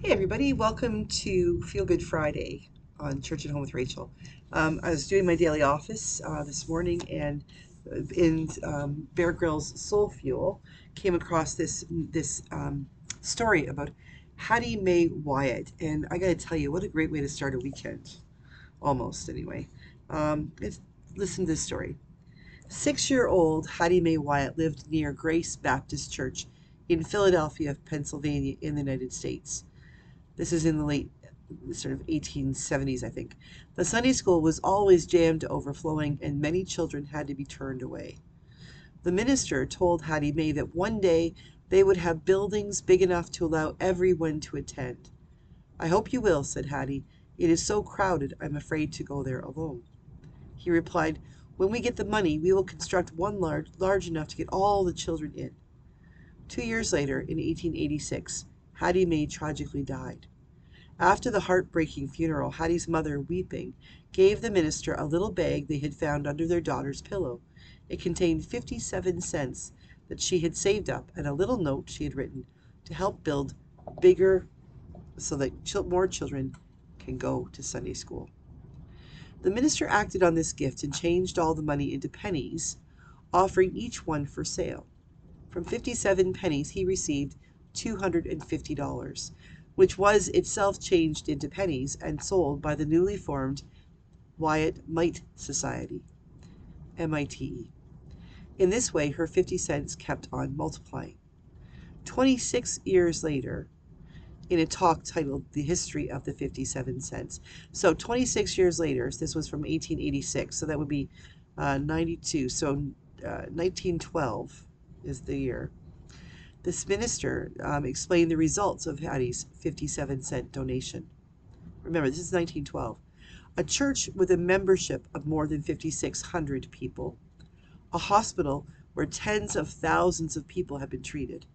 Hey everybody, welcome to Feel Good Friday on Church at Home with Rachel. I was doing my daily office this morning, and in Bear Grylls Soul Fuel came across this story about Hattie Mae Wiatt, and I got to tell you, what a great way to start a weekend, almost anyway. Listen to this story. 6-year-old Hattie Mae Wiatt lived near Grace Baptist Church in Philadelphia, Pennsylvania, in the United States. This is in the late sort of 1870s, I think. The Sunday school was always jammed to overflowing, and many children had to be turned away. The minister told Hattie Mae that one day they would have buildings big enough to allow everyone to attend. "I hope you will," said Hattie. "It is so crowded, I'm afraid to go there alone." He replied, "When we get the money, we will construct one large enough to get all the children in." 2 years later, in 1886, Hattie Mae tragically died. After the heartbreaking funeral, Hattie's mother, weeping, gave the minister a little bag they had found under their daughter's pillow. It contained 57 cents that she had saved up and a little note she had written to help build bigger so that more children can go to Sunday school. The minister acted on this gift and changed all the money into pennies, offering each one for sale. From 57 pennies he received $250, which was itself changed into pennies and sold by the newly formed Wiatt Mite Society, MITE. In this way her 50 cents kept on multiplying. 26 years later, in a talk titled The History of the 57 Cents. So 26 years later, this was from 1886, so that would be 92. So 1912 is the year. This minister explained the results of Hattie's 57-cent donation. Remember, this is 1912. A church with a membership of more than 5,600 people. A hospital where tens of thousands of people have been treated.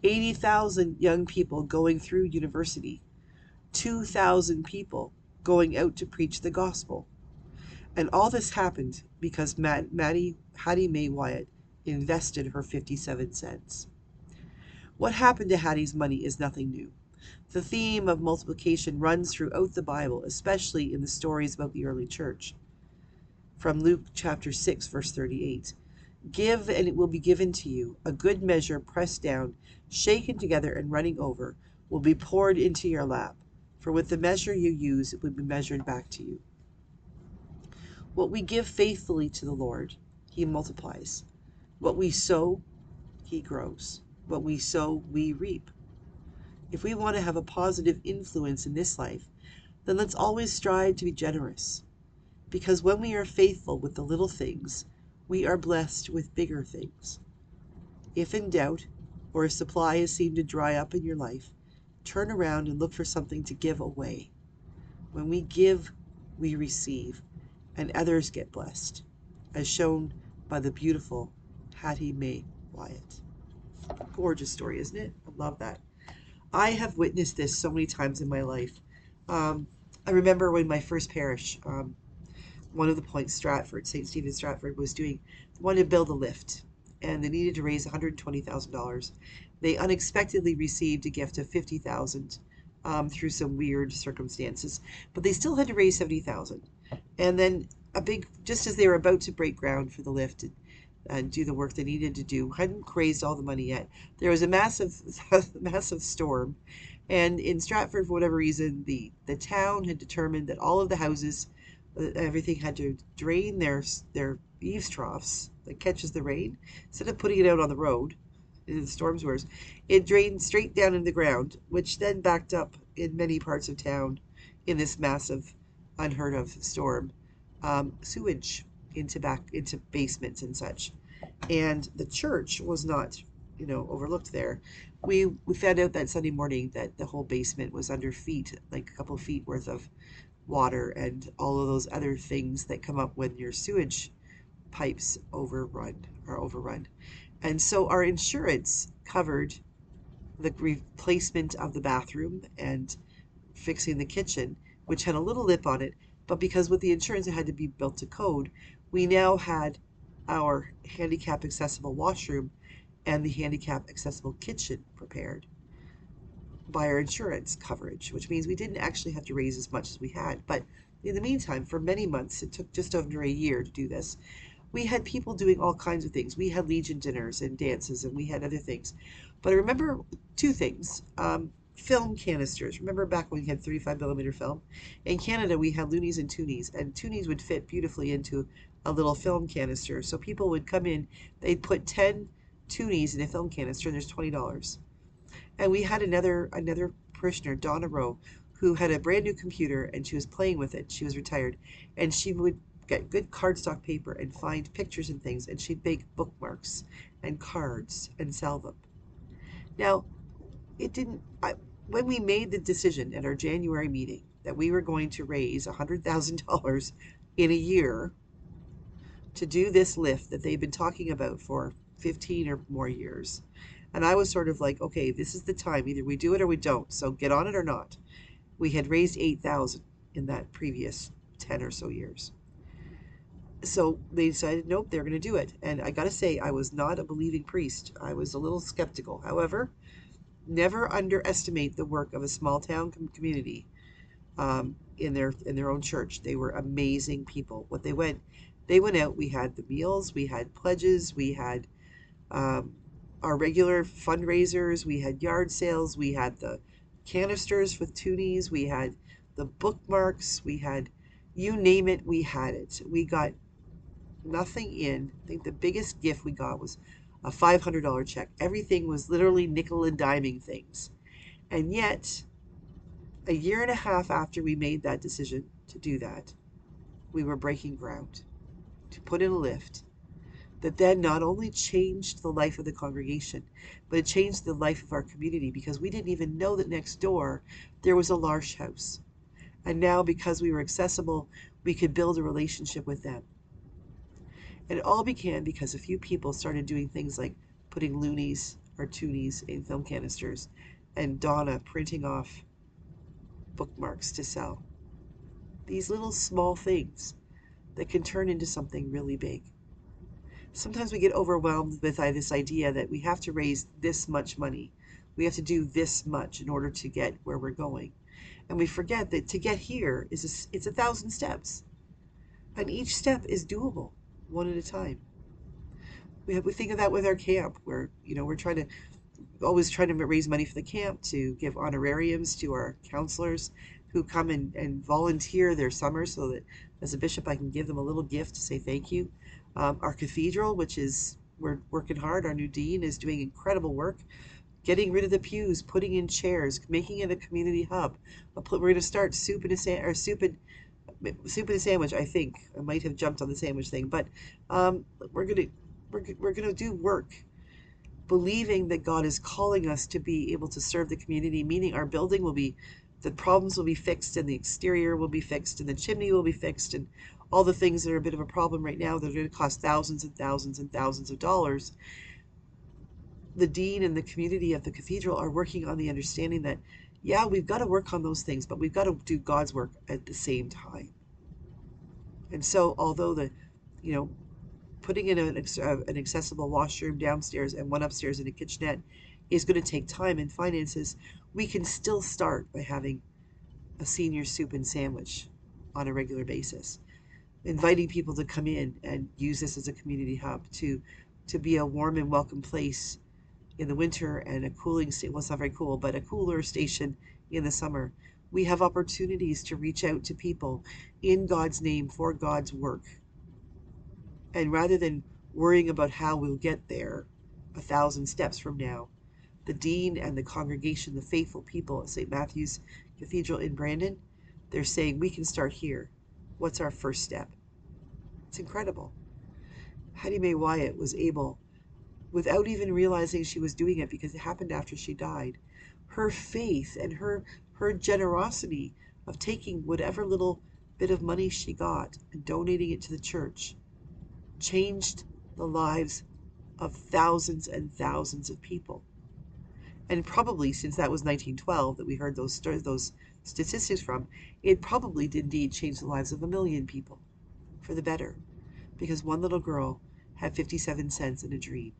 80,000 young people going through university. 2,000 people going out to preach the gospel. And all this happened because Hattie Mae Wiatt invested her 57 cents. What happened to Hattie's money is nothing new. The theme of multiplication runs throughout the Bible, especially in the stories about the early church. From Luke chapter 6, verse 38. "Give, and it will be given to you. A good measure, pressed down, shaken together, and running over, will be poured into your lap. For with the measure you use, it will be measured back to you." What we give faithfully to the Lord, He multiplies. What we sow, He grows. What we sow, we reap. If we want to have a positive influence in this life, then let's always strive to be generous. Because when we are faithful with the little things, we are blessed with bigger things. If in doubt, or if supply has seemed to dry up in your life, turn around and look for something to give away. When we give, we receive, and others get blessed, as shown by the beautiful Hattie Mae Wiatt. Gorgeous story, isn't it? I love that. I have witnessed this so many times in my life. I remember when my first parish, one of the points, Stratford, St. Stephen Stratford, wanted to build a lift, and they needed to raise $120,000. They unexpectedly received a gift of $50,000 through some weird circumstances, but they still had to raise $70,000. And then just as they were about to break ground for the lift and do the work they needed to do, hadn't raised all the money yet. There was a massive, massive storm, and in Stratford, for whatever reason, the town had determined that all of the houses, everything had to drain their eaves troughs that catches the rain instead of putting it out on the road. In the storm's worse, it drained straight down in the ground, which then backed up in many parts of town in this massive, unheard of storm, sewage into basements and such. And the church was not, overlooked there. We found out that Sunday morning that the whole basement was under feet, like a couple of feet worth of water and all of those other things that come up when your sewage pipes are overrun. And so our insurance covered the replacement of the bathroom and fixing the kitchen, which had a little lip on it, but because with the insurance it had to be built to code, we now had our handicap accessible washroom and the handicap accessible kitchen prepared. by our insurance coverage, which means we didn't actually have to raise as much as we had. But in the meantime, for many months, it took just under a year to do this. We had people doing all kinds of things. We had Legion dinners and dances, and we had other things. But I remember two things. Film canisters. Remember back when we had 35 millimeter film? In Canada, we had loonies and toonies would fit beautifully into a little film canister. So people would come in, they'd put 10 toonies in a film canister, and there's $20. And we had another parishioner, Donna Rowe, who had a brand new computer and she was playing with it. She was retired, and she would get good cardstock paper and find pictures and things, and she'd make bookmarks and cards and sell them. Now, it didn't. When we made the decision at our January meeting that we were going to raise $100,000 in a year to do this lift that they've been talking about for 15 or more years. And I was sort of like, okay, this is the time. Either we do it or we don't. So get on it or not. We had raised 8,000 in that previous 10 or so years. So they decided, nope, they're going to do it. And I got to say, I was not a believing priest. I was a little skeptical. However, never underestimate the work of a small town community in their own church. They were amazing people. They went out. We had the meals, we had pledges, we had um, our regular fundraisers, we had yard sales, we had the canisters with toonies, we had the bookmarks, we had you name it, we had it. We got nothing in. I think the biggest gift we got was a $500 check. Everything was literally nickel and diming things. And yet, a year and a half after we made that decision to do that, we were breaking ground to put in a lift that then not only changed the life of the congregation, but it changed the life of our community, because we didn't even know that next door there was a L'Arche house. And now, because we were accessible, we could build a relationship with them. And it all began because a few people started doing things like putting loonies or toonies in film canisters, and Donna printing off bookmarks to sell. These little small things that can turn into something really big. Sometimes we get overwhelmed with this idea that we have to raise this much money. We have to do this much in order to get where we're going. And we forget that to get here it's 1,000 steps. And each step is doable, one at a time. We think of that with our camp, where we're always trying to raise money for the camp, to give honorariums to our counselors who come and volunteer their summer, so that as a bishop I can give them a little gift to say thank you. Our cathedral, we're working hard. Our new dean is doing incredible work, getting rid of the pews, putting in chairs, making it a community hub. We're going to start soup and a sandwich. I think I might have jumped on the sandwich thing, but we're gonna do work, believing that God is calling us to be able to serve the community, meaning the problems will be fixed, and the exterior will be fixed, and the chimney will be fixed, and all the things that are a bit of a problem right now that are going to cost thousands and thousands and thousands of dollars. The dean and the community of the cathedral are working on the understanding that, yeah, we've got to work on those things, but we've got to do God's work at the same time. And so, although putting in an accessible washroom downstairs and one upstairs in a kitchenette is going to take time and finances, we can still start by having a senior soup and sandwich on a regular basis, inviting people to come in and use this as a community hub, to be a warm and welcome place in the winter, and a cooling station, well, it's not very cool, but a cooler station in the summer. We have opportunities to reach out to people in God's name for God's work. And rather than worrying about how we'll get there 1,000 steps from now, the dean and the congregation, the faithful people at St. Matthew's Cathedral in Brandon, they're saying we can start here. What's our first step? It's incredible. Hattie Mae Wiatt was able, without even realizing she was doing it, because it happened after she died, her faith and her generosity of taking whatever little bit of money she got and donating it to the church changed the lives of thousands and thousands of people. And probably, since that was 1912 that we heard those statistics from, it probably did indeed change the lives of 1 million people for the better, because one little girl had 57 cents and a dream.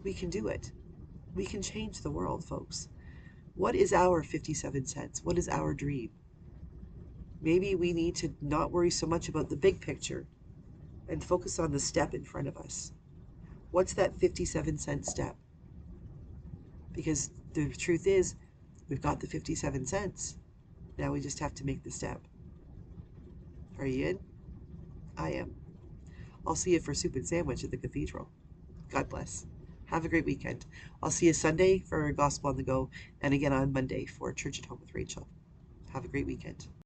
We can do it. We can change the world, folks. What is our 57 cents? What is our dream? Maybe we need to not worry so much about the big picture and focus on the step in front of us. What's that 57-cent step? Because the truth is, we've got the 57 cents. Now we just have to make the step. Are you in? I am. I'll see you for soup and sandwich at the cathedral. God bless. Have a great weekend. I'll see you Sunday for Gospel on the Go and again on Monday for Church at Home with Rachel. Have a great weekend.